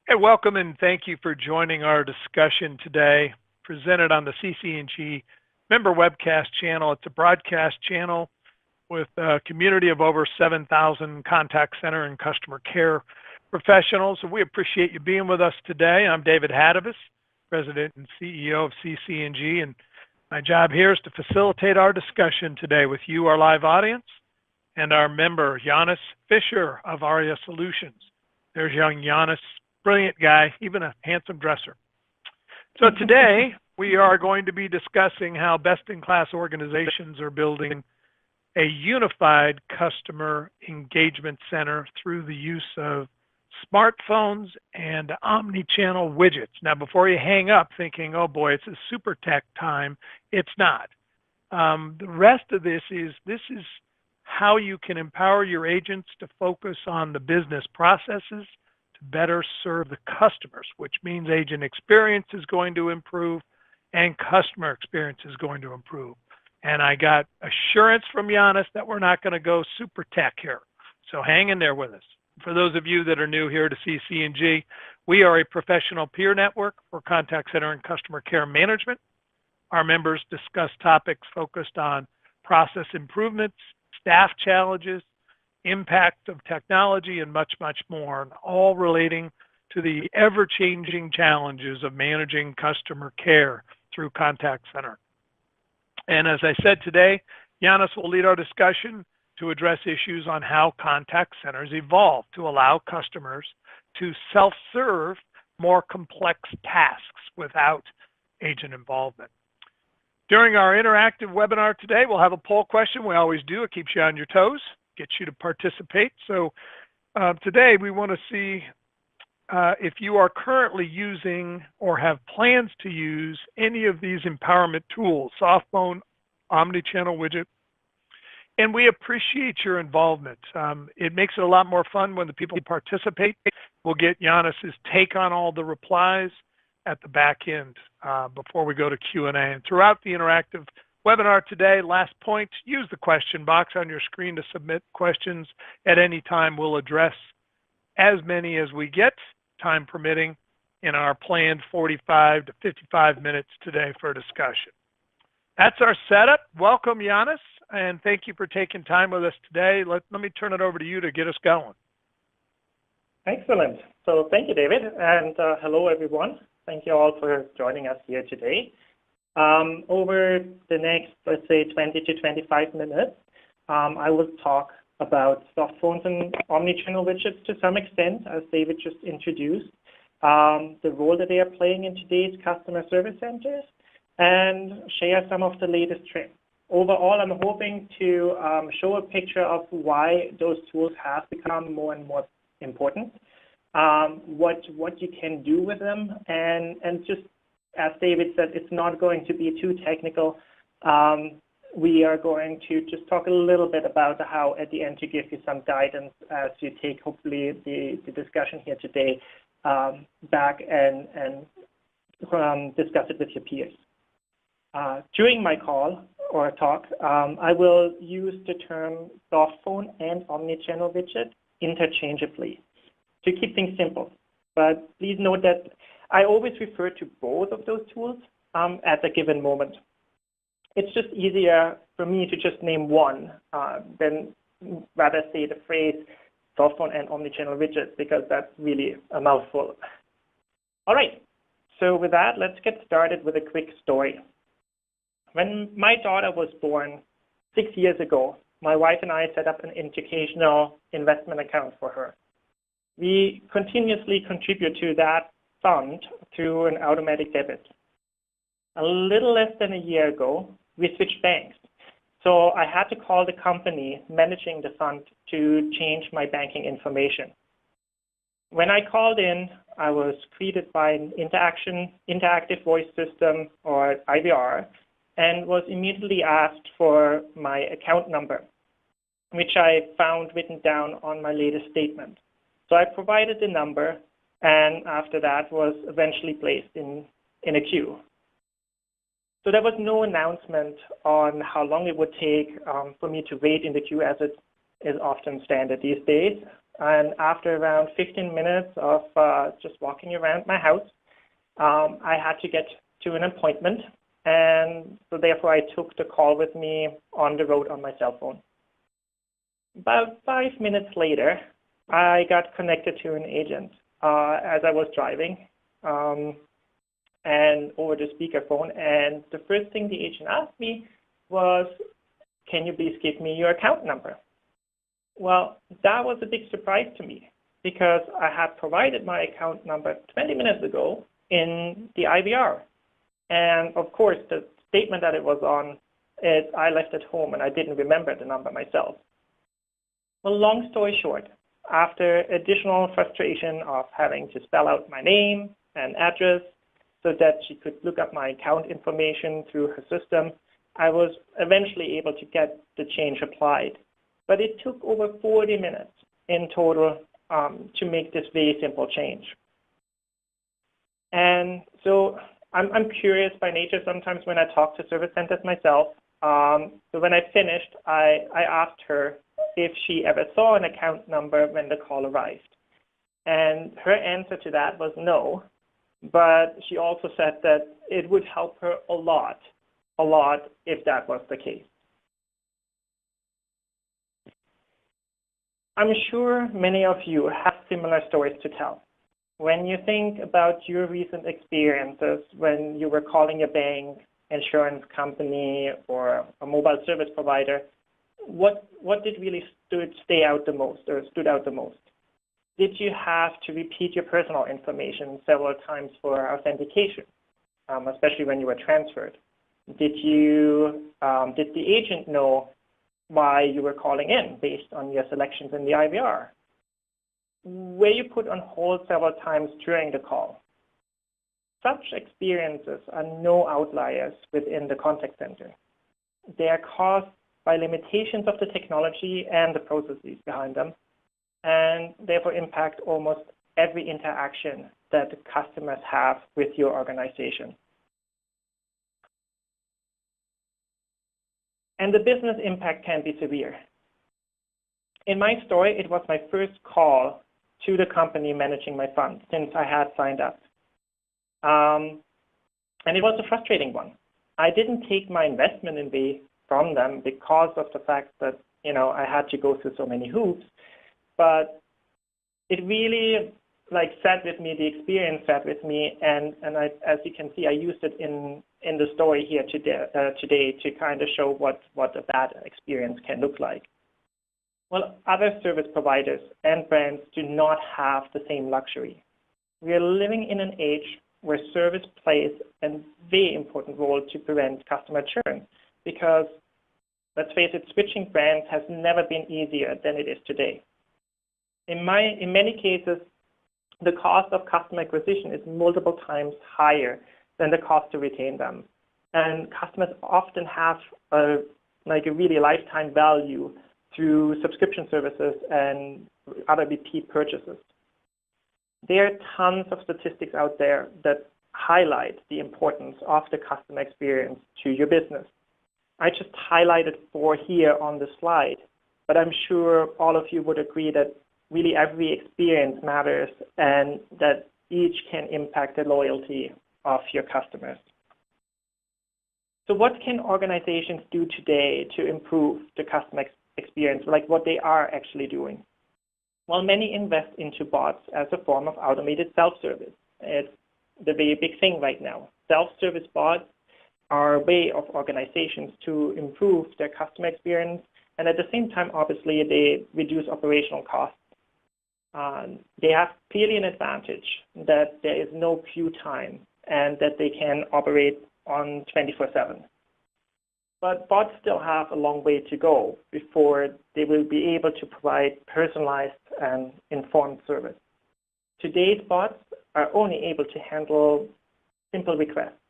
Hey, welcome and thank you for joining our discussion today, presented on the CC&G member webcast channel. It's a broadcast channel with a community of over 7,000 contact center and customer care professionals. So we appreciate you being with us today. I'm David Haddavis, President and CEO of CC&G, and my job here is to facilitate our discussion today with you, our live audience, and our member, Giannis Fisher of Aria Solutions. There's young Giannis. Brilliant guy, even a handsome dresser. So today we are going to be discussing how best-in-class organizations are building a unified customer engagement center through the use of smartphones and OmniChannel widgets. Now, before you hang up thinking, oh boy, it's a super tech time, it's not. The rest of this is how you can empower your agents to focus on the business processes to better serve the customers, which means agent experience is going to improve and customer experience is going to improve. And I got assurance from Giannis that we're not going to go super tech here. So hang in there with us. For those of you that are new here to CC&G, we are a professional peer network for contact center and customer care management. Our members discuss topics focused on process improvements, staff challenges, impact of technology, and much, much more, and all relating to the ever-changing challenges of managing customer care through contact center. And as I said today, Giannis will lead our discussion to address issues on how contact centers evolve to allow customers to self-serve more complex tasks without agent involvement. During our interactive webinar today, we'll have a poll question. We always do. It keeps you on your toes, gets you to participate. So today we want to see if you are currently using or have plans to use any of these empowerment tools, softphone, OmniChannel Widget, and we appreciate your involvement. It makes it a lot more fun when the people participate. We'll get Giannis's take on all the replies at the back end before we go to Q&A. And throughout the interactive webinar today, last point, use the question box on your screen to submit questions at any time. We'll address as many as we get, time permitting, in our planned 45 to 55 minutes today for discussion. That's our setup. Welcome, Giannis, and thank you for taking time with us today. Let me turn it over to you to get us going. Excellent. So thank you, David, and hello, everyone. Thank you all for joining us here today. Over the next, let's say, 20 to 25 minutes, I will talk about softphones and OmniChannel widgets to some extent, as David just introduced, the role that they are playing in today's customer service centers, and share some of the latest trends. Overall, I'm hoping to show a picture of why those tools have become more and more important, what you can do with them, and just as David said, it's not going to be too technical. We are going to just talk a little bit about how, at the end, to give you some guidance as you take, hopefully, the discussion here today back and discuss it with your peers. During my call or talk, I will use the term softphone and OmniChannel widget interchangeably to keep things simple. But please note that I always refer to both of those tools at a given moment. It's just easier for me to just name one than rather say the phrase softphone and OmniChannel widget, because that's really a mouthful. All right, so with that, let's get started with a quick story. When my daughter was born 6 years ago, my wife and I set up an educational investment account for her. We continuously contribute to that fund through an automatic debit. A little less than a year ago, we switched banks. So I had to call the company managing the fund to change my banking information. When I called in, I was greeted by an interactive voice system, or IVR, and was immediately asked for my account number, which I found written down on my latest statement. So I provided the number, and after that was eventually placed in a queue. So there was no announcement on how long it would take for me to wait in the queue, as it is often standard these days. And after around 15 minutes of just walking around my house, I had to get to an appointment. And so therefore, I took the call with me on the road on my cell phone. About 5 minutes later, I got connected to an agent as I was driving and over the speakerphone. And the first thing the agent asked me was, "Can you please give me your account number?" Well, that was a big surprise to me because I had provided my account number 20 minutes ago in the IVR. And of course, the statement that it was on, I left it home and I didn't remember the number myself. Well, long story short, after additional frustration of having to spell out my name and address so that she could look up my account information through her system, I was eventually able to get the change applied. But it took over 40 minutes in total to make this very simple change. And so I'm curious by nature sometimes when I talk to service centers myself. So when I finished, I asked her if she ever saw an account number when the call arrived. And her answer to that was no, but she also said that it would help her a lot if that was the case. I'm sure many of you have similar stories to tell. When you think about your recent experiences when you were calling a bank, insurance company, or a mobile service provider, what did really stood out the most? Did you have to repeat your personal information several times for authentication, especially when you were transferred? Did the agent know why you were calling in based on your selections in the IVR? Were you put on hold several times during the call? Such experiences are no outliers within the contact center. They are caused by limitations of the technology and the processes behind them, and therefore impact almost every interaction that the customers have with your organization. And the business impact can be severe. In my story, it was my first call to the company managing my funds since I had signed up. And it was a frustrating one. I didn't take my investment in B from them because of the fact that, I had to go through so many hoops, but it really sat with me, the experience sat with me, and I, as you can see, I used it in the story here today to kind of show what a bad experience can look like. Well, other service providers and brands do not have the same luxury. We are living in an age where service plays a very important role to prevent customer churn because, let's face it, switching brands has never been easier than it is today. In many cases, the cost of customer acquisition is multiple times higher than the cost to retain them. And customers often have a really lifetime value through subscription services and other repeat purchases. There are tons of statistics out there that highlight the importance of the customer experience to your business. I just highlighted 4 here on the slide, but I'm sure all of you would agree that really every experience matters and that each can impact the loyalty of your customers. So what can organizations do today to improve the customer experience, what they are actually doing? Well, many invest into bots as a form of automated self-service. It's the very big thing right now. Self-service bots are a way of organizations to improve their customer experience, and at the same time, obviously, they reduce operational costs. They have clearly an advantage that there is no queue time and that they can operate on 24/7. But bots still have a long way to go before they will be able to provide personalized and informed service. Today's bots are only able to handle simple requests.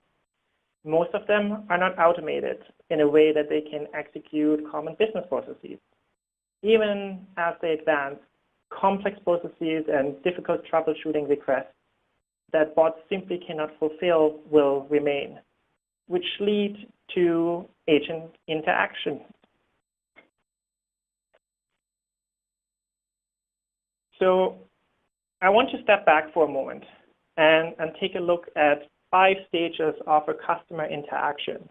Most of them are not automated in a way that they can execute common business processes. Even as they advance, complex processes and difficult troubleshooting requests that bots simply cannot fulfill will remain, which lead to agent interaction. So I want to step back for a moment and take a look at 5 stages of a customer interaction,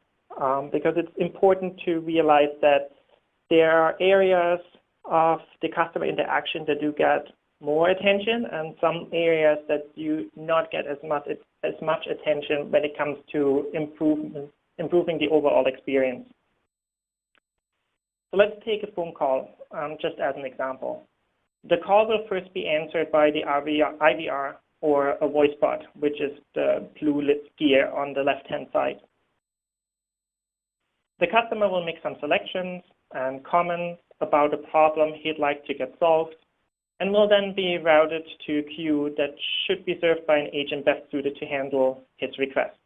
because it's important to realize that there are areas of the customer interaction that do get more attention and some areas that do not get as much attention when it comes to improving the overall experience. So let's take a phone call, just as an example. The call will first be answered by the IVR or a voice bot, which is the blue lit gear on the left-hand side. The customer will make some selections and comments about a problem he'd like to get solved, and will then be routed to a queue that should be served by an agent best suited to handle his request.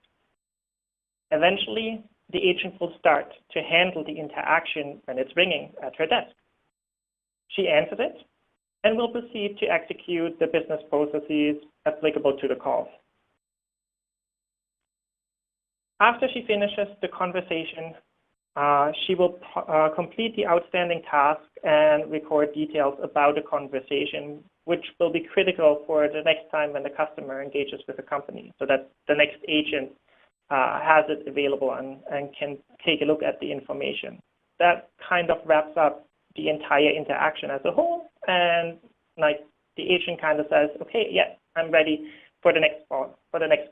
Eventually, the agent will start to handle the interaction when it's ringing at her desk. She answers it and will proceed to execute the business processes applicable to the call. After she finishes the conversation, she will complete the outstanding task and record details about the conversation, which will be critical for the next time when the customer engages with the company, so that the next agent has it available and can take a look at the information. That kind of wraps up the entire interaction as a whole, and like the agent kind of says, okay, yeah, I'm ready for the next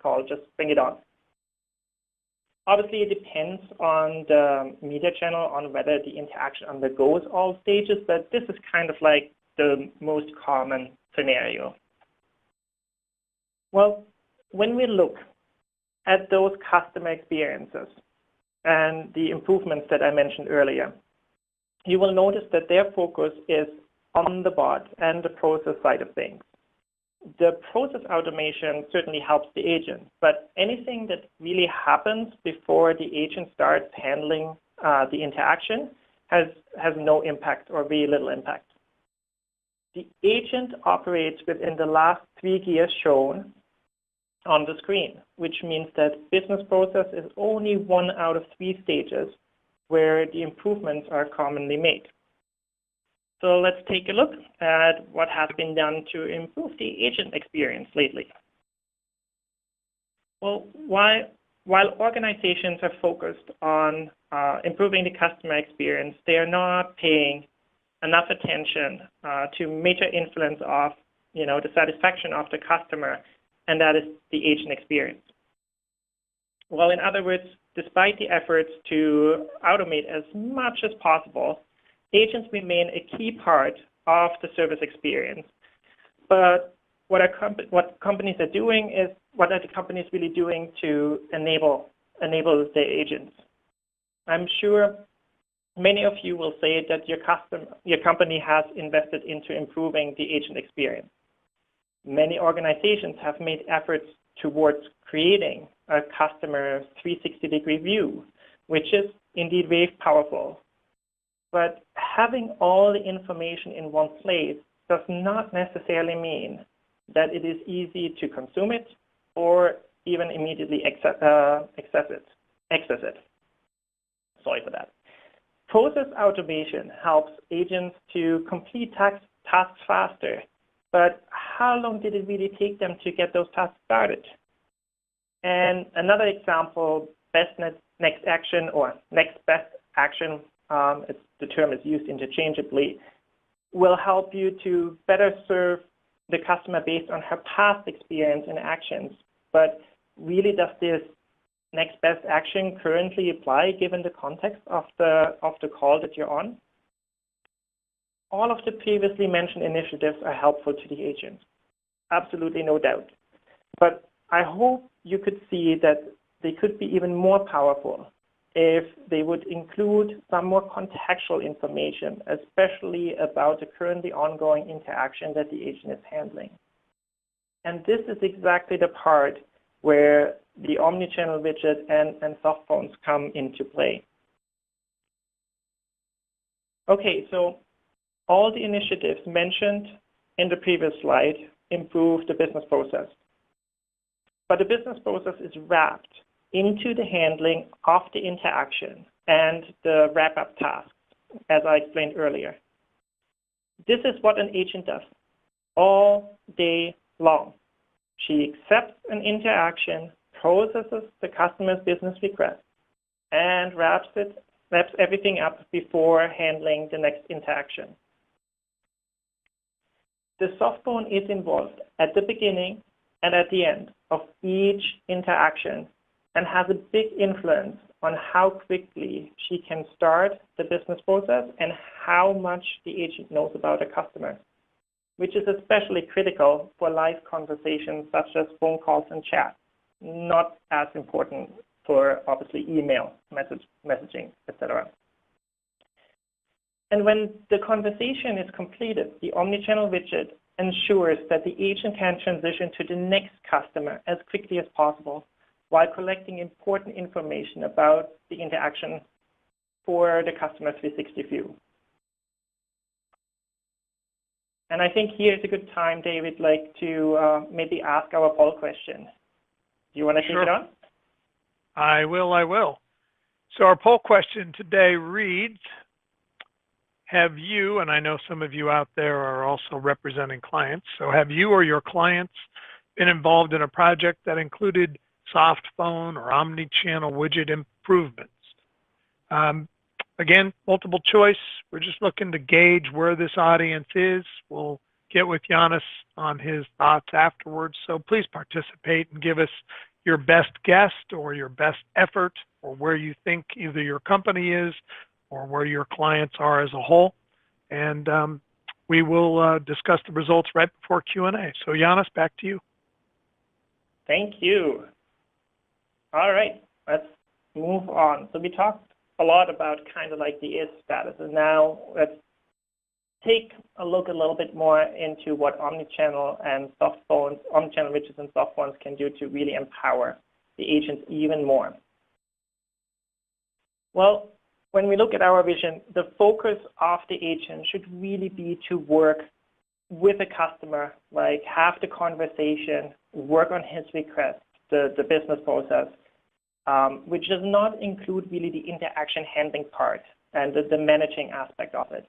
call, just bring it on. Obviously, it depends on the media channel on whether the interaction undergoes all stages, but this is kind of like the most common scenario. Well, when we look at those customer experiences and the improvements that I mentioned earlier, you will notice that their focus is on the bot and the process side of things. The process automation certainly helps the agent, but anything that really happens before the agent starts handling the interaction has no impact or very little impact. The agent operates within the last 3 gears shown on the screen, which means that business process is only 1 out of 3 stages where the improvements are commonly made. So let's take a look at what has been done to improve the agent experience lately. Well, while organizations are focused on improving the customer experience, they are not paying enough attention to major influence of the satisfaction of the customer, and that is the agent experience. Well, in other words, despite the efforts to automate as much as possible, agents remain a key part of the service experience. But what companies are doing is, what are the companies really doing to enable their agents? I'm sure many of you will say that your company has invested into improving the agent experience. Many organizations have made efforts towards creating a customer 360-degree view, which is indeed very powerful. But having all the information in one place does not necessarily mean that it is easy to consume it or even immediately access it. Sorry for that. Process automation helps agents to complete tasks faster, but how long did it really take them to get those tasks started? And another example, best next action or next best action, the term is used interchangeably, will help you to better serve the customer based on her past experience and actions. But really, does this next best action currently apply given the context of the call that you're on? All of the previously mentioned initiatives are helpful to the agent. Absolutely no doubt. But I hope you could see that they could be even more powerful if they would include some more contextual information, especially about the currently ongoing interaction that the agent is handling. And this is exactly the part where the OmniChannel widget and softphones come into play. Okay, so all the initiatives mentioned in the previous slide improve the business process. But the business process is wrapped into the handling of the interaction and the wrap-up tasks, as I explained earlier. This is what an agent does all day long. She accepts an interaction, processes the customer's business request, and wraps everything up before handling the next interaction. The softphone is involved at the beginning and at the end of each interaction and has a big influence on how quickly she can start the business process and how much the agent knows about a customer, which is especially critical for live conversations such as phone calls and chat, not as important for obviously email, messaging, etc. And when the conversation is completed, the OmniChannel widget ensures that the agent can transition to the next customer as quickly as possible while collecting important information about the interaction for the customer 360 view. And I think here's a good time, David, to maybe ask our poll question. Do you want to take it on? I will. So our poll question today reads, have you, and I know some of you out there are also representing clients, so have you or your clients been involved in a project that included softphone or OmniChannel widget improvements? Again, multiple choice. We're just looking to gauge where this audience is. We'll get with Giannis on his thoughts afterwards. So please participate and give us your best guess or your best effort or where you think either your company is or where your clients are as a whole. And we will discuss the results right before Q&A. So Giannis, back to you. Thank you. All right, let's move on. So we talked a lot about kind of like the is status, and now let's take a look a little bit more into what OmniChannel and softphones, OmniChannel widgets and softphones can do to really empower the agents even more. Well, when we look at our vision, the focus of the agent should really be to work with a customer, like have the conversation, work on his request, the business process, which does not include really the interaction handling part and the managing aspect of it.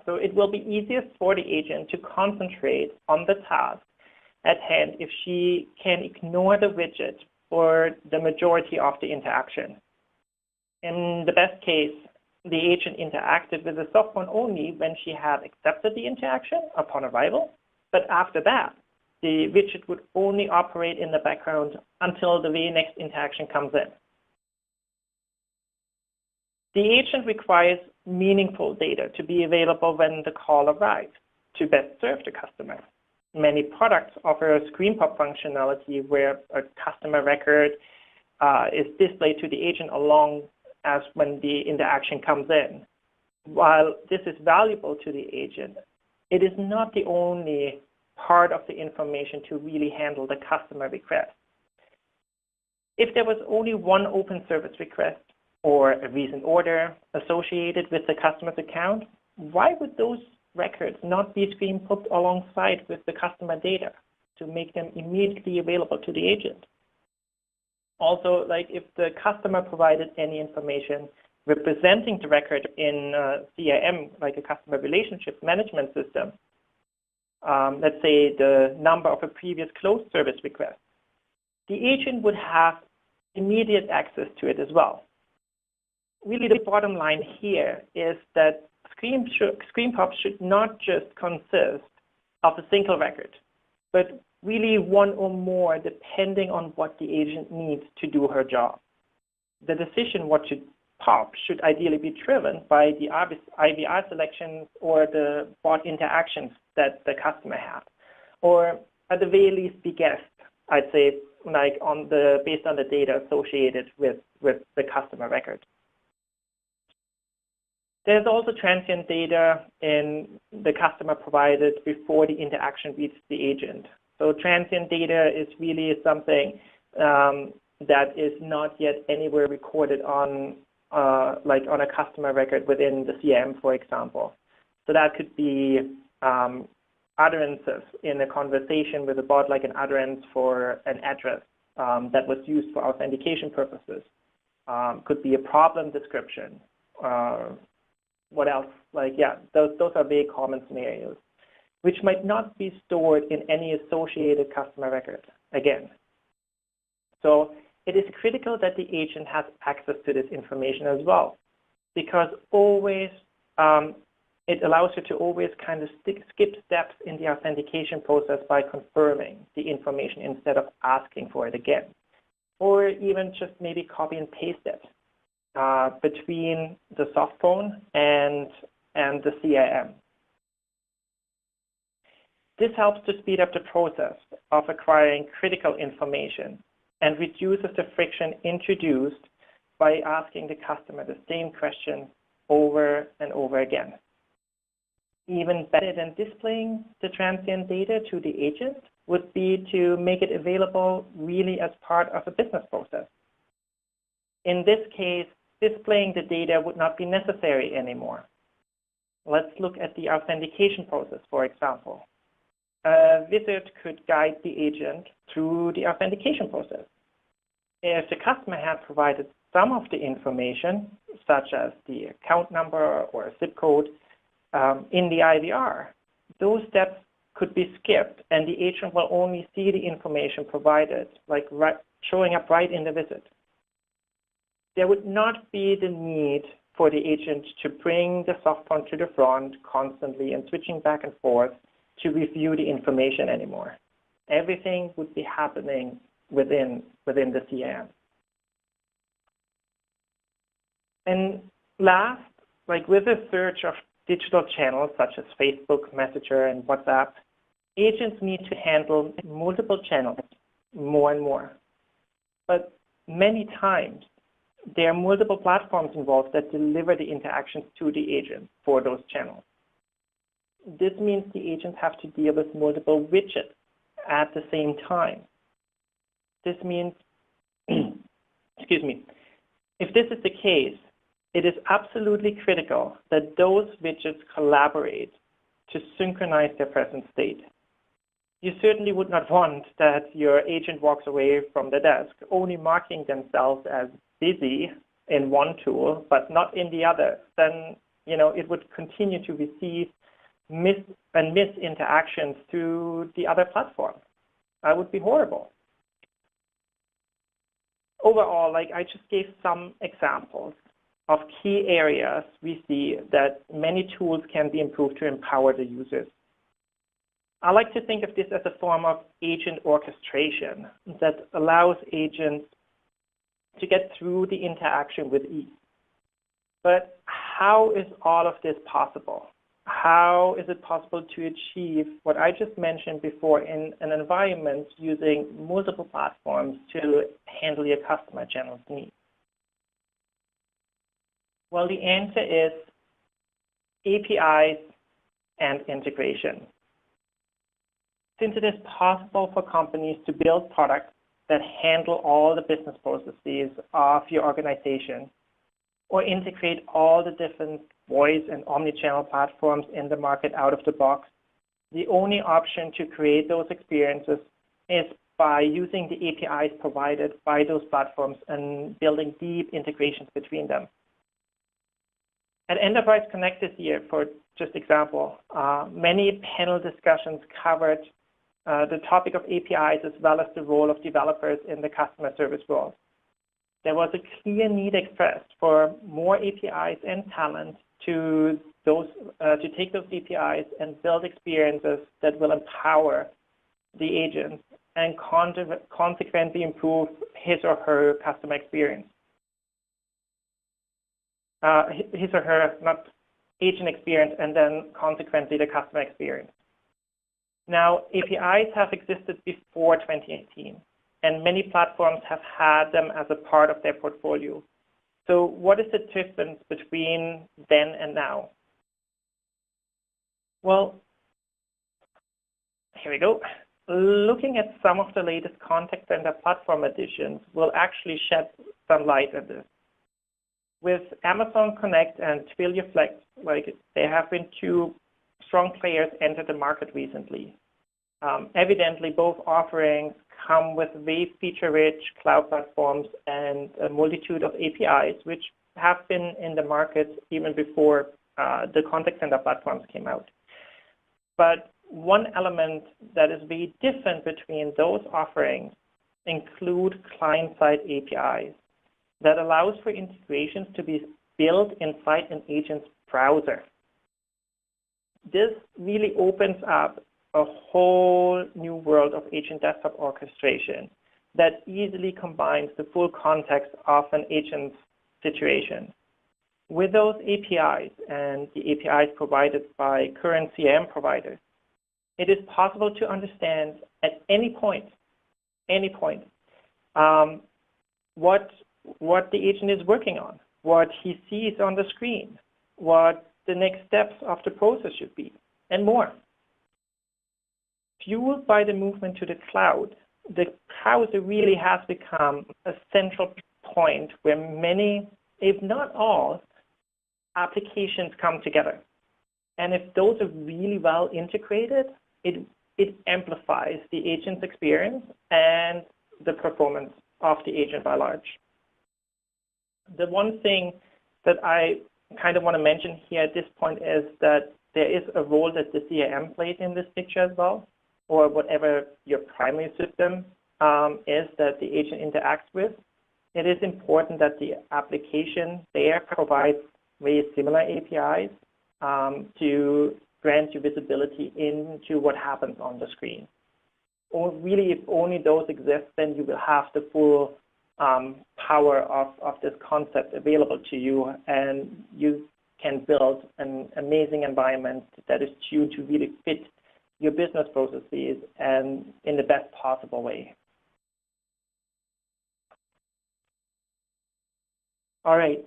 So it will be easiest for the agent to concentrate on the task at hand if she can ignore the widget for the majority of the interaction. In the best case, the agent interacted with the softphone only when she had accepted the interaction upon arrival, but after that, the widget would only operate in the background until the very next interaction comes in. The agent requires meaningful data to be available when the call arrives to best serve the customer. Many products offer a screen pop functionality where a customer record is displayed to the agent along as when the interaction comes in. While this is valuable to the agent, it is not the only part of the information to really handle the customer request. If there was only one open service request or a recent order associated with the customer's account, why would those records not be screen popped alongside with the customer data to make them immediately available to the agent? Also, like if the customer provided any information representing the record in CRM, like a customer relationship management system, let's say the number of a previous closed service request, the agent would have immediate access to it as well. Really, the bottom line here is that screen pops should not just consist of a single record, but really one or more depending on what the agent needs to do her job. The decision what should pop should ideally be driven by the IVR selections or the bot interactions that the customer had, or at the very least be guessed, I'd say, like based on the data associated with the customer record. There's also transient data in the customer provided before the interaction reaches the agent. So transient data is really something that is not yet anywhere recorded on on a customer record within the CRM, for example. So that could be utterances in a conversation with a bot, like an utterance for an address that was used for authentication purposes. Could be a problem description. What else? Those are very common scenarios. which might not be stored in any associated customer record again. So it is critical that the agent has access to this information as well, because always it allows you to always kind of skip steps in the authentication process by confirming the information instead of asking for it again, or even just maybe copy and paste it between the soft phone and the CIM. This helps to speed up the process of acquiring critical information and reduces the friction introduced by asking the customer the same question over and over again. Even better than displaying the transient data to the agent would be to make it available really as part of a business process. In this case, displaying the data would not be necessary anymore. Let's look at the authentication process, for example. A wizard could guide the agent through the authentication process. If the customer had provided some of the information, such as the account number or a zip code, in the IVR, those steps could be skipped, and the agent will only see the information provided, like showing up right in the visit. There would not be the need for the agent to bring the soft phone to the front constantly and switching back and forth to review the information anymore. Everything would be happening within the CIM. And last, like with the search of digital channels such as Facebook, Messenger, and WhatsApp, agents need to handle multiple channels more and more. But many times, there are multiple platforms involved that deliver the interactions to the agent for those channels. This means the agents have to deal with multiple widgets at the same time. This means, excuse me, if this is the case, it is absolutely critical that those widgets collaborate to synchronize their present state. You certainly would not want that your agent walks away from the desk only marking themselves as busy in one tool, but not in the other. Then, it would continue to receive miss interactions through the other platform. That would be horrible. Overall, I just gave some examples of key areas we see that many tools can be improved to empower the users. I like to think of this as a form of agent orchestration that allows agents to get through the interaction with ease. But how is all of this possible? How is it possible to achieve what I just mentioned before in an environment using multiple platforms to handle your customer channel's needs? Well, the answer is APIs and integration. Since it is possible for companies to build products that handle all the business processes of your organization, or integrate all the different voice and omni-channel platforms in the market out of the box, the only option to create those experiences is by using the APIs provided by those platforms and building deep integrations between them. At Enterprise Connect this year, for just example, many panel discussions covered the topic of APIs as well as the role of developers in the customer service world. There was a clear need expressed for more APIs and talent to take those APIs and build experiences that will empower the agent and consequently improve his or her customer experience. His or her, not agent experience, and then consequently the customer experience. Now, APIs have existed before 2018, and many platforms have had them as a part of their portfolio. So what is the difference between then and now? Well, here we go. Looking at some of the latest contact center platform additions will actually shed some light on this. With Amazon Connect and Twilio Flex, there have been two strong players enter the market recently. Evidently, both offerings come with very feature-rich cloud platforms and a multitude of APIs, which have been in the market even before the contact center platforms came out. But one element that is very different between those offerings include client-side APIs that allows for integrations to be built inside an agent's browser. This really opens up a whole new world of agent desktop orchestration that easily combines the full context of an agent's situation. With those APIs and the APIs provided by current CRM providers, it is possible to understand at any point, what the agent is working on, what he sees on the screen, what the next steps of the process should be, and more. Fueled by the movement to the cloud, the browser really has become a central point where many, if not all, applications come together. And if those are really well integrated, it amplifies the agent's experience and the performance of the agent by large. The one thing that I kind of want to mention here at this point is that there is a role that the CRM plays in this picture as well, or whatever your primary system is that the agent interacts with. It is important that the application there provides very similar APIs to grant you visibility into what happens on the screen. Or really, if only those exist, then you will have the full power of this concept available to you, and you can build an amazing environment that is tuned to really fit your business processes and in the best possible way. All right,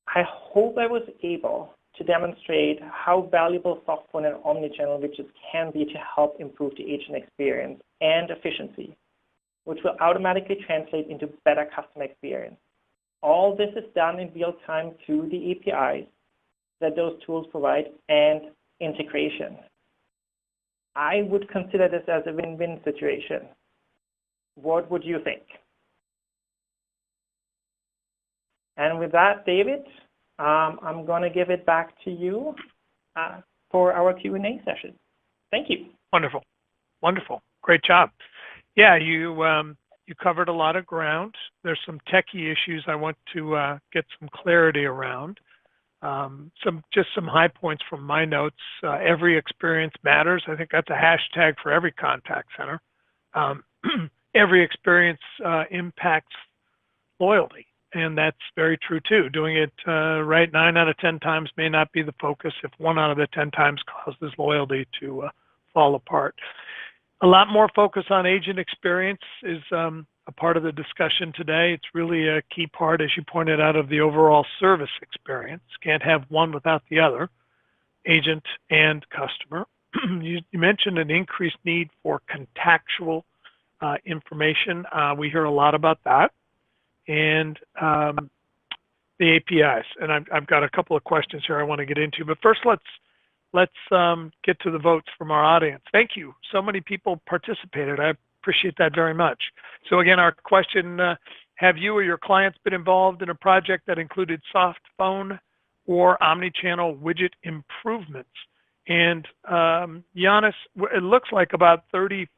I hope I was able to demonstrate how valuable softphone and omnichannel widgets can be to help improve the agent experience and efficiency, which will automatically translate into better customer experience. All this is done in real time through the APIs that those tools provide and integration. I would consider this as a win-win situation. What would you think? And with that, David, I'm going to give it back to you for our Q&A session. Thank you. Wonderful. Wonderful. Great job. Yeah, you covered a lot of ground. There's some techie issues I want to get some clarity around. Just some high points from my notes. Every experience matters. I think that's a hashtag for every contact center. Every experience impacts loyalty, and that's very true too. Doing it right 9 out of 10 times may not be the focus if 1 out of the 10 times causes loyalty to fall apart. A lot more focus on agent experience is a part of the discussion today. It's really a key part, as you pointed out, of the overall service experience. Can't have one without the other, agent and customer. You mentioned an increased need for contextual information. We hear a lot about that. And the APIs. And I've got a couple of questions here I want to get into. But first, let's get to the votes from our audience. Thank you. So many people participated. I appreciate that very much. So again, our question, have you or your clients been involved in a project that included soft phone or omni-channel widget improvements? And Giannis, it looks like about 35%,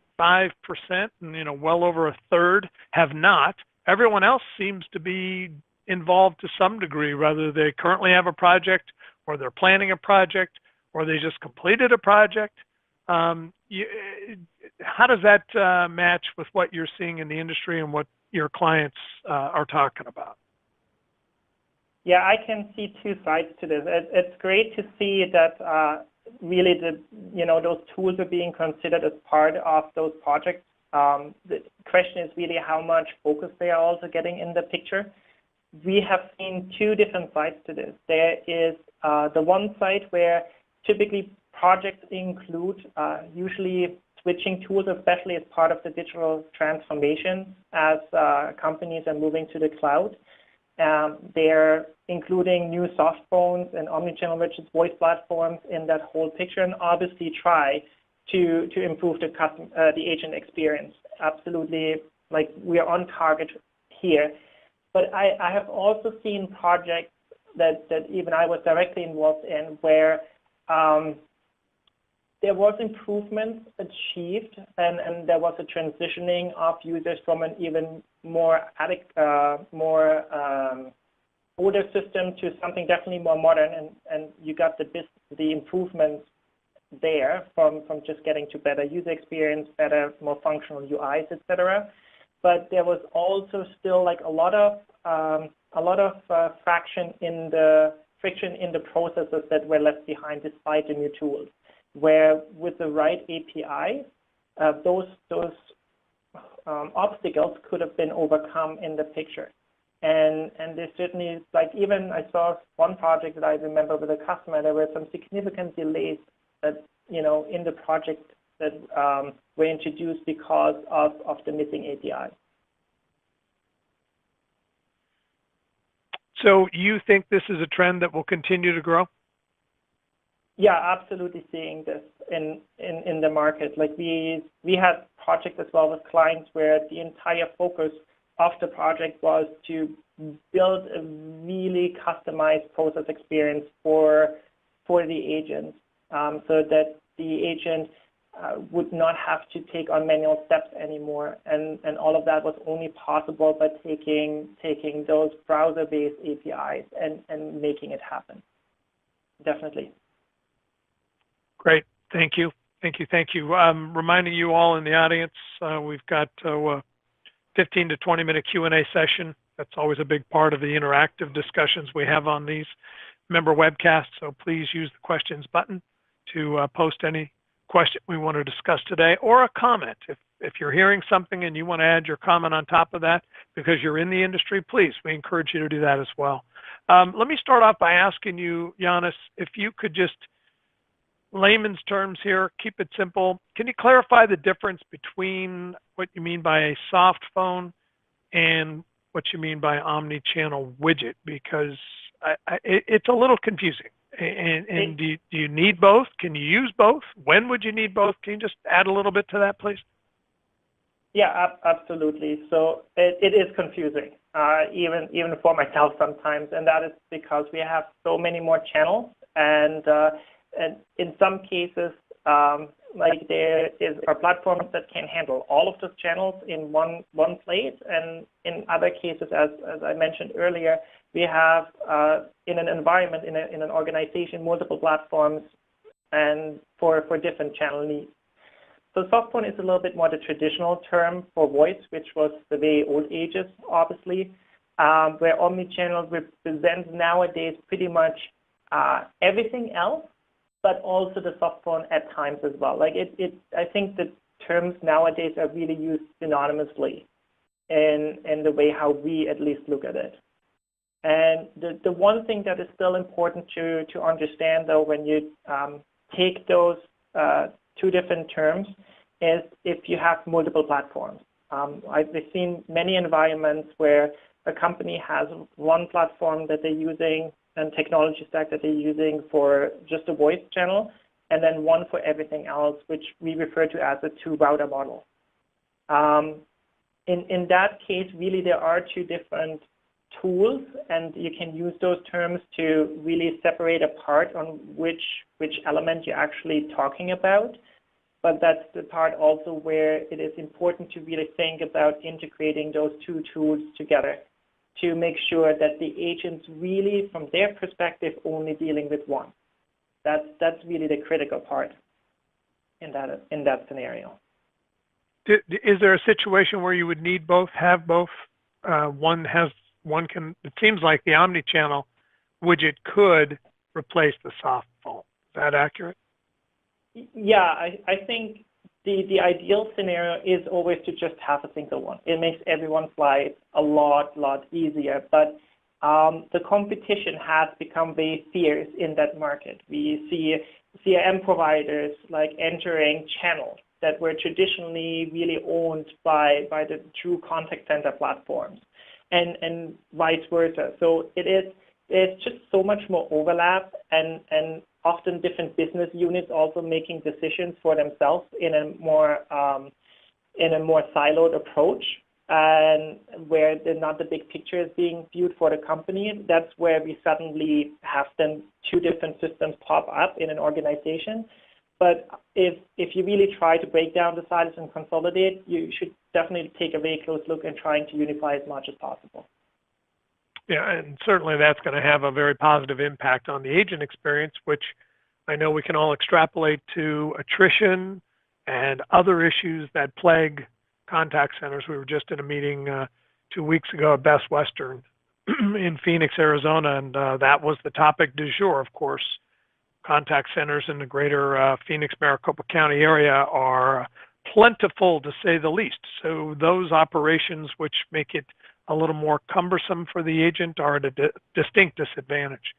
and well over a third have not. Everyone else seems to be involved to some degree, whether they currently have a project or they're planning a project or they just completed a project. How does that match with what you're seeing in the industry and what your clients are talking about? Yeah, I can see two sides to this. It's great to see that really those tools are being considered as part of those projects. The question is really how much focus they are also getting in the picture. We have seen two different sides to this. There is the one side where typically projects include usually switching tools, especially as part of the digital transformation as companies are moving to the cloud. They're including new softphones and OmniChannel Widgets voice platforms in that whole picture, and obviously try to improve the agent experience. Absolutely, like we are on target here. But I have also seen projects that even I was directly involved in where there was improvements achieved, and there was a transitioning of users from an even more older system to something definitely more modern, and you got the improvements there from just getting to better user experience, better, more functional UIs, etc. But there was also still like a lot of friction in the processes that were left behind despite the new tools. Where with the right API, those obstacles could have been overcome in the picture. And there's certainly, like, even I saw one project that I remember with a customer, there were some significant delays that, in the project that were introduced because of the missing API. So you think this is a trend that will continue to grow? Yeah, absolutely seeing this in the market. Like we had projects as well with clients where the entire focus of the project was to build a really customized process experience for the agent, so that the agent would not have to take on manual steps anymore. And all of that was only possible by taking those browser-based APIs and making it happen. Definitely. Great. Thank you. Reminding you all in the audience, we've got a 15 to 20 minute Q&A session. That's always a big part of the interactive discussions we have on these member webcasts. So please use the questions button to post any question we want to discuss today, or a comment. If you're hearing something and you want to add your comment on top of that because you're in the industry, please, we encourage you to do that as well. Let me start off by asking you, Giannis, if you could just, layman's terms here, keep it simple. Can you clarify the difference between what you mean by a soft phone and what you mean by OmniChannel Widget? Because it's a little confusing. And do you need both? Can you use both? When would you need both? Can you just add a little bit to that, please? Yeah, absolutely. So it is confusing, even for myself sometimes, and that is because we have so many more channels, and in some cases, like there are platforms that can handle all of those channels in one place, and in other cases, as I mentioned earlier, we have in an environment, in an organization, multiple platforms, and for different channel needs. So softphone is a little bit more the traditional term for voice, which was the very old ages, obviously, where OmniChannel represents nowadays pretty much everything else, but also the softphone at times as well. Like I think the terms nowadays are really used synonymously in the way how we at least look at it. And the one thing that is still important to understand, though, when you take those two different terms, is if you have multiple platforms. I've seen many environments where a company has one platform that they're using and technology stack that they're using for just a voice channel, and then one for everything else, which we refer to as a two-router model. In that case, really, there are two different tools, and you can use those terms to really separate apart on which element you're actually talking about. But that's the part also where it is important to really think about integrating those two tools together to make sure that the agent's really, from their perspective, only dealing with one. That's really the critical part in that scenario. Is there a situation where you would need both, have both? It seems like the OmniChannel widget could replace the soft phone. Is that accurate? Yeah, I think the ideal scenario is always to just have a single one. It makes everyone's life a lot easier. But the competition has become very fierce in that market. We see CRM providers like entering channels that were traditionally really owned by the true contact center platforms, and vice versa. So it's just so much more overlap, and often different business units also making decisions for themselves in a more siloed approach, and where not the big picture is being viewed for the company. That's where we suddenly have then two different systems pop up in an organization. But if you really try to break down the silos and consolidate, you should definitely take a very close look and trying to unify as much as possible. Yeah, and certainly that's going to have a very positive impact on the agent experience, which I know we can all extrapolate to attrition and other issues that plague contact centers. We were just in a meeting 2 weeks ago at Best Western in Phoenix, Arizona, and that was the topic du jour, of course. Contact centers in the greater Phoenix, Maricopa County area are plentiful, to say the least. So those operations which make it a little more cumbersome for the agent are at a distinct disadvantage.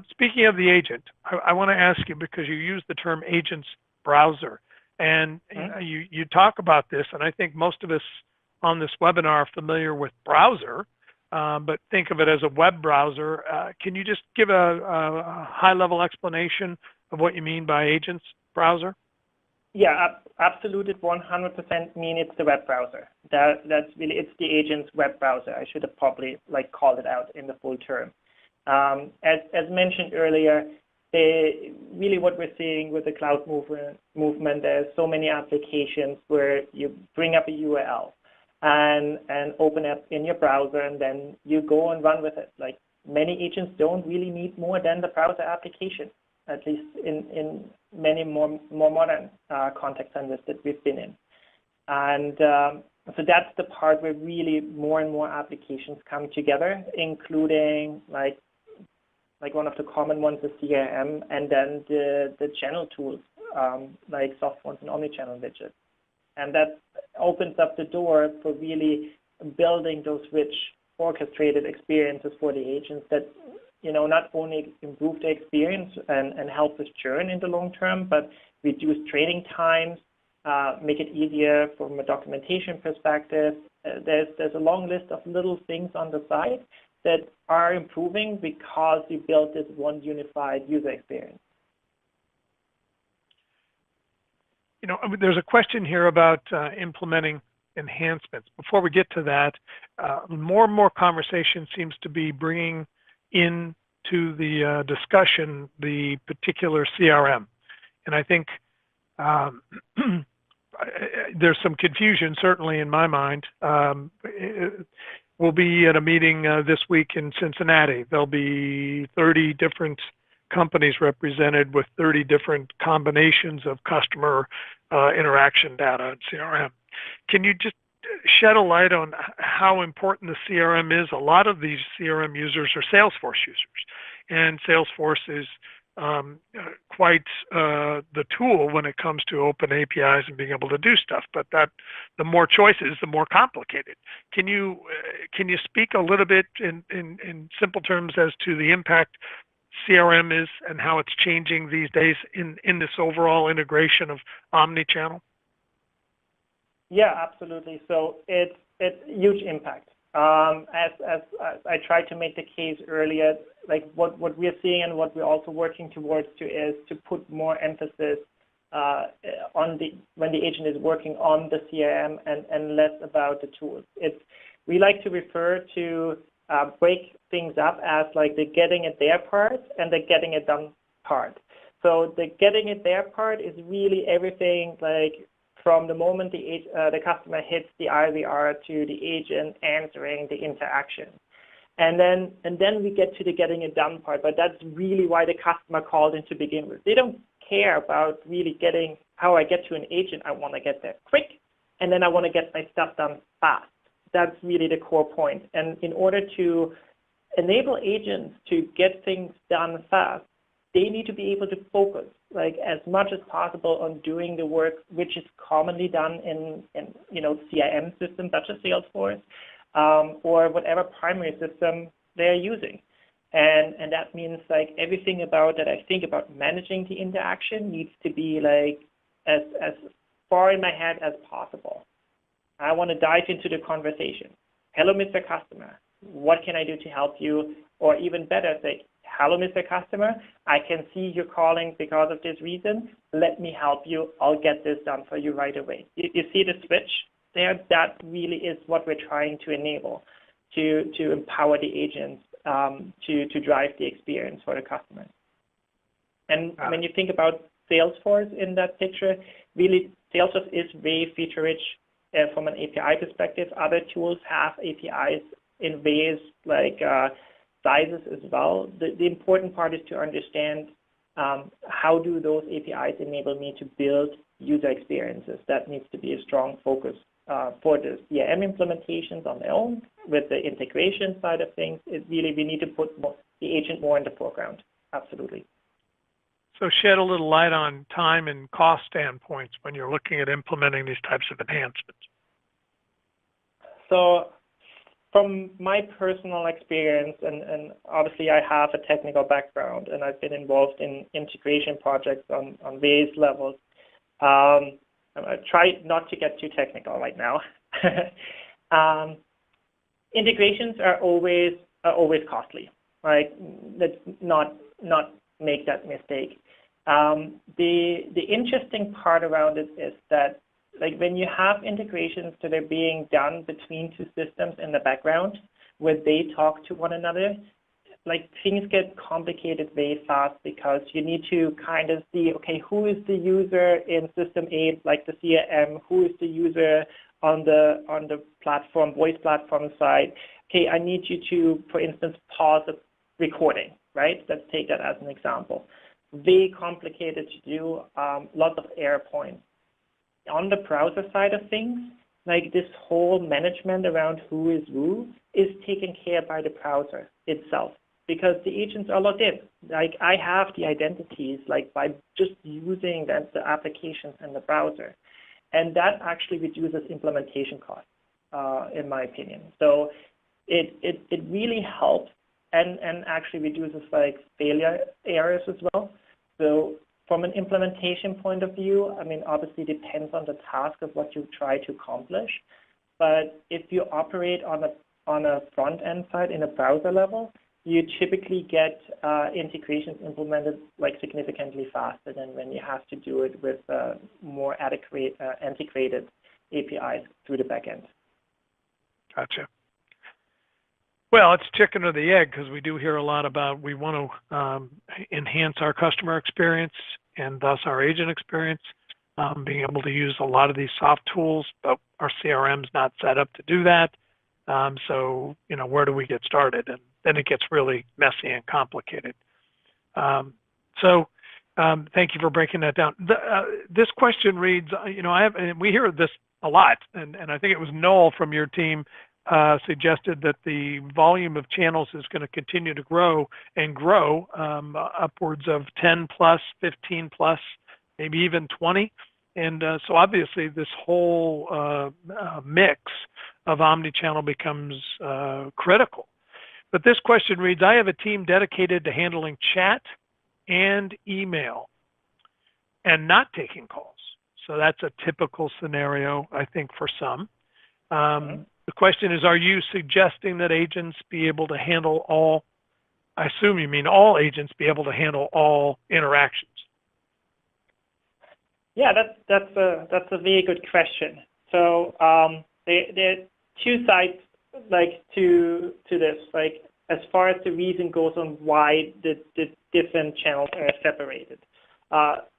Speaking of the agent, I want to ask you, because you use the term agent's browser, and you talk about this, and I think most of us on this webinar are familiar with browser, but think of it as a web browser. Can you just give a high-level explanation of what you mean by agent's browser? Yeah, absolutely. 100% mean it's the web browser. That's really, it's the agent's web browser. I should have probably called it out in the full term. As mentioned earlier, really what we're seeing with the cloud movement, there's so many applications where you bring up a URL and open up in your browser, and then you go and run with it. Like, many agents don't really need more than the browser application, at least in many more modern contact centers that we've been in. And so that's the part where really more and more applications come together, including like one of the common ones is CRM, and then the channel tools like softphones and Omni-Channel Widget. And that opens up the door for really building those rich orchestrated experiences for the agents that, not only improve the experience and help with churn in the long term, but reduce training times, make it easier from a documentation perspective. There's a long list of little things on the side that are improving because we built this one unified user experience. There's a question here about implementing enhancements. Before we get to that, more and more conversation seems to be bringing into the discussion the particular CRM. And I think there's some confusion, certainly in my mind. We'll be at a meeting this week in Cincinnati. There'll be 30 different companies represented with 30 different combinations of customer interaction data and CRM. Can you just shed a light on how important the CRM is? A lot of these CRM users are Salesforce users, and Salesforce is quite the tool when it comes to open APIs and being able to do stuff. But the more choices, the more complicated. Can you speak a little bit in simple terms as to the impact CRM is and how it's changing these days in this overall integration of OmniChannel? Yeah, absolutely. So it's huge impact. As I tried to make the case earlier, like what we're seeing and what we're also working towards is to put more emphasis on when the agent is working on the CRM and less about the tools. We like to refer to break things up as like the getting it there part and the getting it done part. So the getting it there part is really everything like from the moment the customer hits the IVR to the agent answering the interaction. And then we get to the getting it done part, but that's really why the customer called in to begin with. They don't care about really getting how I get to an agent. I want to get there quick, and then I want to get my stuff done fast. That's really the core point. And in order to enable agents to get things done fast, they need to be able to focus like as much as possible on doing the work which is commonly done in CRM systems such as Salesforce or whatever primary system they're using. And that means like everything about that I think about managing the interaction needs to be like as far in my head as possible. I want to dive into the conversation. Hello, Mr. Customer. What can I do to help you? Or even better, say, hello, Mr. Customer. I can see you're calling because of this reason. Let me help you. I'll get this done for you right away. You see the switch there? That really is what we're trying to enable, to empower the agents to drive the experience for the customers. And when you think about Salesforce in that picture. Really, Salesforce is very feature-rich from an API perspective. Other tools have APIs in ways like sizes as well. The important part is to understand how do those APIs enable me to build user experiences. That needs to be a strong focus for the CRM implementations on their own. With the integration side of things, we need to put the agent more in the foreground. Absolutely. So shed a little light on time and cost standpoints when you're looking at implementing these types of enhancements. So from my personal experience, and obviously I have a technical background, and I've been involved in integration projects on various levels. I try not to get too technical right now. Integrations are always costly. Like, let's not make that mistake. The interesting part around it is that, like, when you have integrations that are being done between two systems in the background where they talk to one another, like, things get complicated very fast because you need to kind of see, okay, who is the user in system A, like the CRM, who is the user on the platform, voice platform side. Okay, I need you to, for instance, pause the recording, right? Let's take that as an example. Very complicated to do, lots of error points. On the browser side of things, like, this whole management around who is taken care by the browser itself, because the agents are logged in. Like, I have the identities, like, by just using the applications in the browser. And that actually reduces implementation costs, in my opinion. So it really helps and actually reduces, like, failure errors as well. So from an implementation point of view, I mean, obviously depends on the task of what you try to accomplish. But if you operate on a front-end side in a browser level, you typically get integrations implemented, like, significantly faster than when you have to do it with more adequate integrated APIs through the backend. Gotcha. Well, it's chicken or the egg, because we do hear a lot about we want to enhance our customer experience and thus our agent experience, being able to use a lot of these soft tools, but our CRM's not set up to do that. So, you know, where do we get started? And then it gets really messy and complicated. So thank you for breaking that down. This question reads, you know, and we hear this a lot, and I think it was Noel from your team suggested that the volume of channels is going to continue to grow and grow upwards of 10 plus, 15 plus, maybe even 20. And so obviously this whole mix of OmniChannel becomes critical. But this question reads, I have a team dedicated to handling chat and email and not taking calls. So that's a typical scenario, I think, for some. The question is, are you suggesting that agents be able to handle all, I assume you mean all agents be able to handle all interactions? Yeah, that's a very good question. So there are two sides, like, to this, like, as far as the reason goes on why the different channels are separated.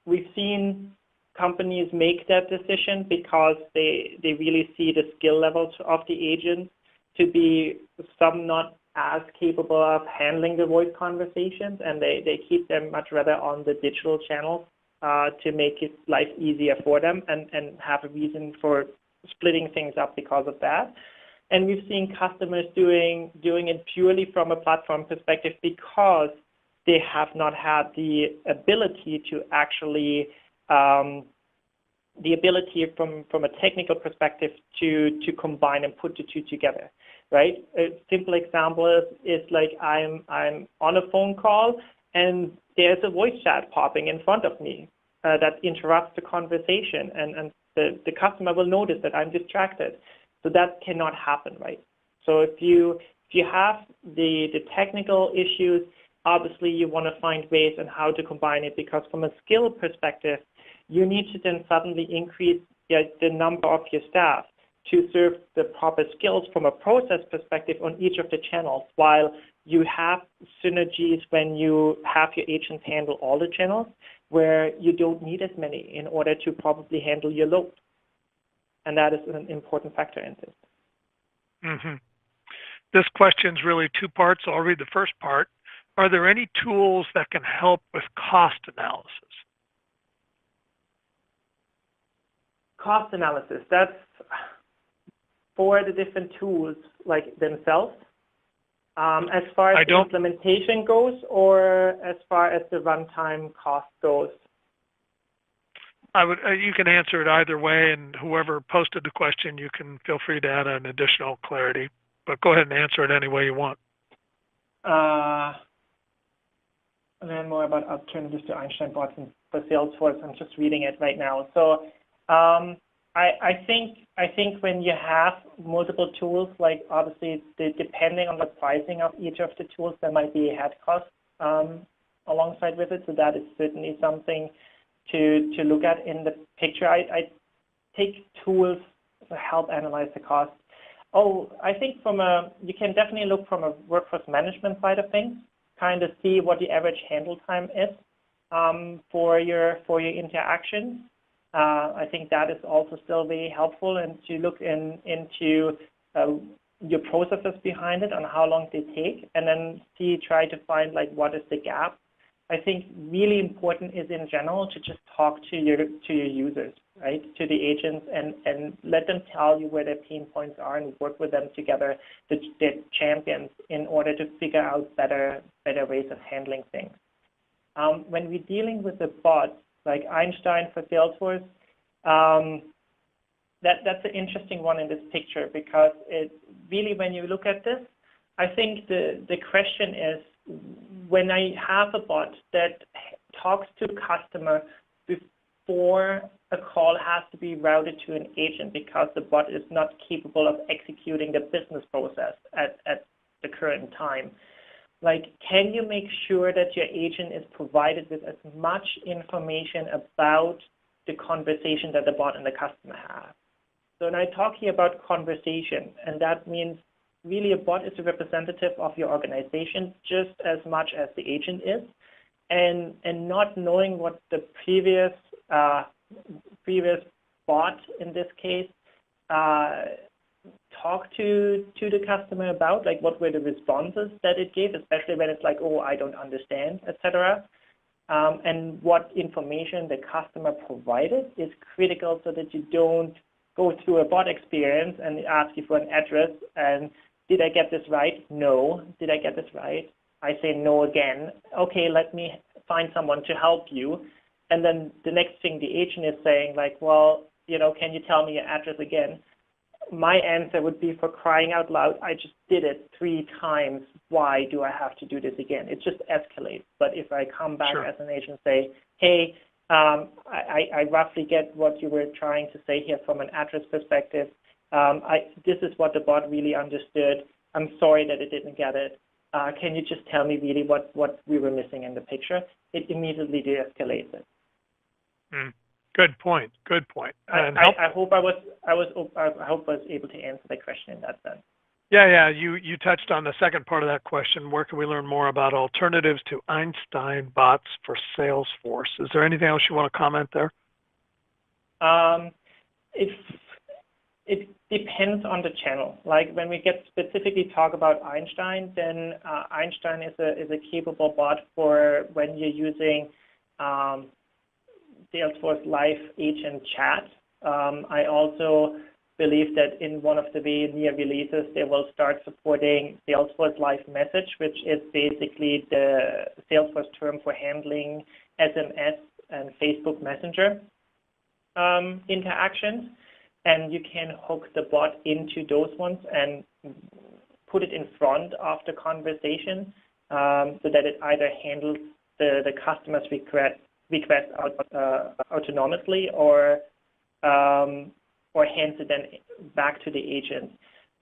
We've seen companies make that decision because they really see the skill levels of the agents to be some not as capable of handling the voice conversations, and they keep them much rather on the digital channels to make it life easier for them and have a reason for splitting things up because of that. And we've seen customers doing it purely from a platform perspective because they have not had the ability to actually from a technical perspective to combine and put the two together, right? A simple example is like I'm on a phone call and there's a voice chat popping in front of me that interrupts the conversation, and the customer will notice that I'm distracted. So that cannot happen, right? So if you have the technical issues, obviously you want to find ways on how to combine it, because from a skill perspective, you need to then suddenly increase the number of your staff to serve the proper skills from a process perspective on each of the channels, while you have synergies when you have your agents handle all the channels. where you don't need as many in order to probably handle your load. And that is an important factor in this. Mm-hmm. This question is really two parts. So I'll read the first part. Are there any tools that can help with cost analysis? Cost analysis, that's for the different tools like themselves, as far as the implementation goes, or as far as the runtime cost goes? You can answer it either way, and whoever posted the question, you can feel free to add an additional clarity. But go ahead and answer it any way you want. Learn more about alternatives to Einstein bots for Salesforce. I'm just reading it right now. So I think when you have multiple tools, like obviously depending on the pricing of each of the tools, there might be a head cost alongside with it. So that is certainly something to look at in the picture. I take tools to help analyze the cost. I think you can definitely look from a workforce management side of things, kind of see what the average handle time is for your interactions. I think that is also still very helpful, and to look into your processes behind it and how long they take, and then try to find like what is the gap. I think really important is in general to just talk to your users, right, to the agents, and let them tell you where their pain points are and work with them together, the champions, in order to figure out better ways of handling things. When we're dealing with the bots like Einstein for Salesforce, that's an interesting one in this picture, because it really, when you look at this, I think the question is, when I have a bot that talks to the customer before a call has to be routed to an agent because the bot is not capable of executing the business process at the current time, like, can you make sure that your agent is provided with as much information about the conversation that the bot and the customer have? So when I talk here about conversation, and that means really a bot is a representative of your organization just as much as the agent is, and not knowing what the previous bot in this case talked to the customer about, like what were the responses that it gave, especially when it's like, oh, I don't understand, etc. And what information the customer provided is critical, so that you don't go through a bot experience and ask you for an address and, did I get this right? No. Did I get this right? I say no again. Okay, let me find someone to help you. And then the next thing the agent is saying, like, well, can you tell me your address again? My answer would be, for crying out loud, I just did it 3 times. Why do I have to do this again? It just escalates. But if I come back as an agent and say, hey, I roughly get what you were trying to say here from an address perspective. This is what the bot really understood. I'm sorry that it didn't get it. Can you just tell me really what we were missing in the picture? It immediately de-escalates it. Good point. Good point. I hope I was able to answer the question in that sense. Yeah. You touched on the second part of that question. Where can we learn more about alternatives to Einstein bots for Salesforce? Is there anything else you want to comment there? It depends on the channel. Like when we get specifically talk about Einstein, then Einstein is a capable bot for when you're using Salesforce Live Agent Chat. I also believe that in one of the very near releases, they will start supporting Salesforce Live Message, which is basically the Salesforce term for handling SMS and Facebook Messenger interactions. And you can hook the bot into those ones and put it in front of the conversation so that it either handles the customer's request autonomously or hands it then back to the agent.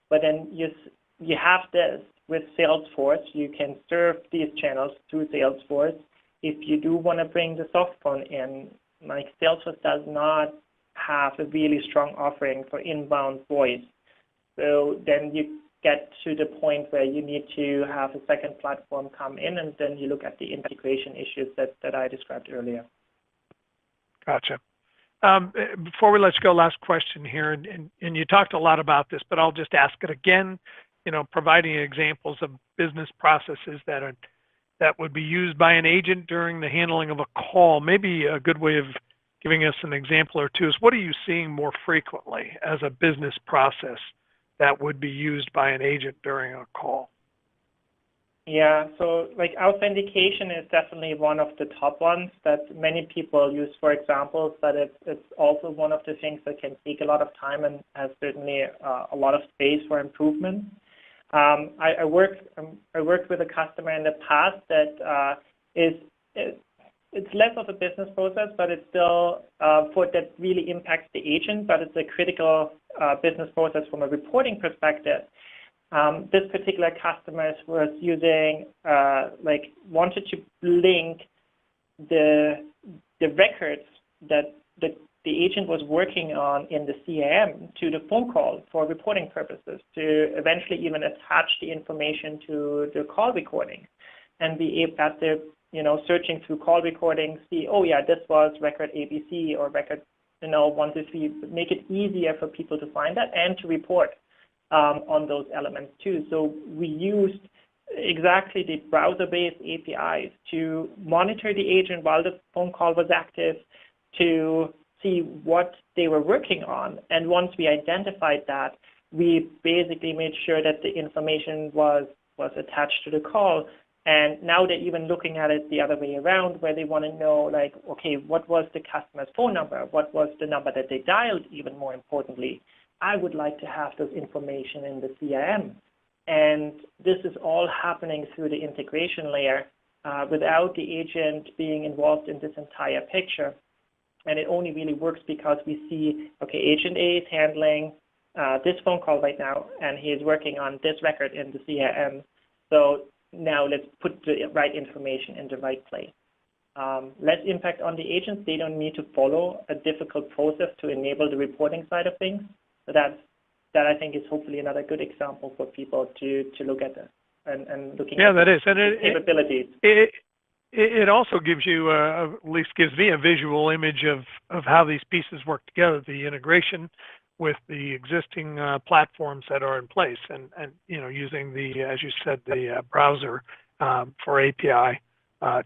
But then you have this with Salesforce. You can serve these channels through Salesforce. If you do want to bring the softphone in, like Salesforce does not have a really strong offering for inbound voice. So then you get to the point where you need to have a second platform come in, and then you look at the integration issues that I described earlier. Gotcha. Before we let you go, last question here, and you talked a lot about this, but I'll just ask it again. Providing examples of business processes that would be used by an agent during the handling of a call. Maybe a good way of giving us an example or two is, what are you seeing more frequently as a business process that would be used by an agent during a call? Yeah, so like authentication is definitely one of the top ones that many people use for examples, but it's also one of the things that can take a lot of time and has certainly a lot of space for improvement. I worked with a customer in the past that it's less of a business process, but it's still that really impacts the agent, but it's a critical business process from a reporting perspective. This particular customer was using, wanted to link the records that the agent was working on in the CRM to the phone call for reporting purposes, to eventually even attach the information to the call recording and be able after, searching through call recordings, see, oh yeah, this was record ABC or record, 123, make it easier for people to find that and to report on those elements too. So we used exactly the browser-based APIs to monitor the agent while the phone call was active, to see what they were working on. And once we identified that, we basically made sure that the information was attached to the call. And now they're even looking at it the other way around, where they want to know, like, okay, what was the customer's phone number? What was the number that they dialed, even more importantly? I would like to have this information in the CRM. And this is all happening through the integration layer without the agent being involved in this entire picture. And it only really works because we see, okay, agent A is handling this phone call right now, and he is working on this record in the CRM. So now let's put the right information in the right place. Less impact on the agents. They don't need to follow a difficult process to enable the reporting side of things. So that I think is hopefully another good example for people to look at this and looking at that is. And capabilities. It also gives you, at least gives me a visual image of how these pieces work together, the integration with the existing platforms that are in place, and using the, as you said, the browser for API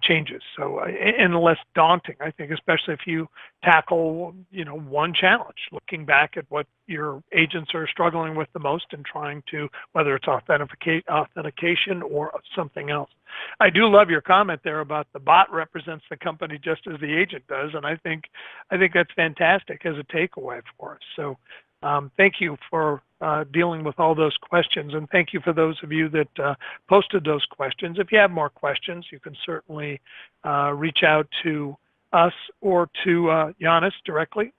changes. So, and less daunting, I think, especially if you tackle, one challenge, looking back at what your agents are struggling with the most and trying to, whether it's authentication or something else. I do love your comment there about the bot represents the company just as the agent does, and I think that's fantastic as a takeaway for us. So thank you for dealing with all those questions, and thank you for those of you that posted those questions. If you have more questions, you can certainly reach out to us or to Giannis directly.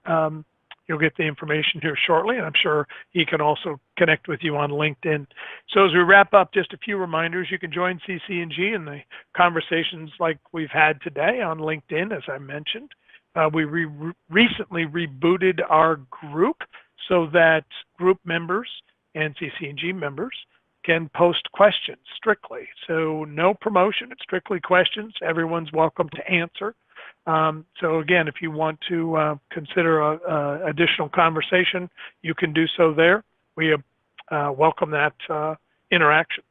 You'll get the information here shortly, and I'm sure he can also connect with you on LinkedIn. So as we wrap up, just a few reminders. You can join CC&G in the conversations like we've had today on LinkedIn, as I mentioned. We recently rebooted our group so that group members and CC&G members can post questions strictly. So no promotion, it's strictly questions. Everyone's welcome to answer. So again, if you want to consider additional conversation, you can do so there. We welcome that interaction.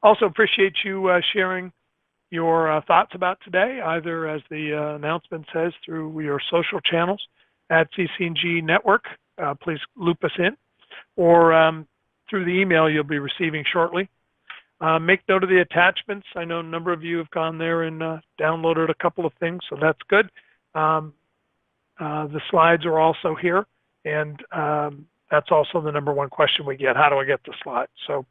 Also appreciate you sharing your thoughts about today, either as the announcement says through your social channels at CC&G Network. Please loop us in, or through the email you'll be receiving shortly. Make note of the attachments. I know a number of you have gone there and downloaded a couple of things, so that's good. The slides are also here, and that's also the number one question we get: how do I get the slides? So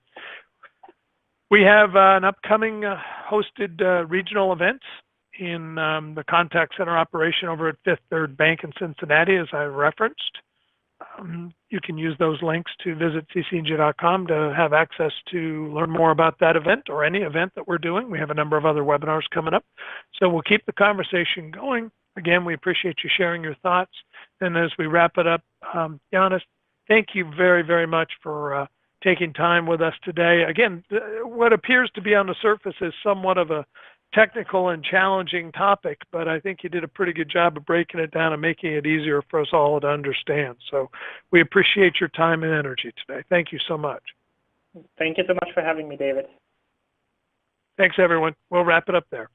we have an upcoming hosted regional event in the contact center operation over at Fifth Third Bank in Cincinnati, as I referenced. You can use those links to visit ccng.com to have access to learn more about that event or any event that we're doing. We have a number of other webinars coming up. So we'll keep the conversation going. Again, we appreciate you sharing your thoughts. And as we wrap it up, Giannis, thank you very, very much for taking time with us today. Again, what appears to be on the surface is somewhat of a technical and challenging topic, but I think you did a pretty good job of breaking it down and making it easier for us all to understand. So we appreciate your time and energy today. Thank you so much. Thank you so much for having me, David. Thanks, everyone. We'll wrap it up there.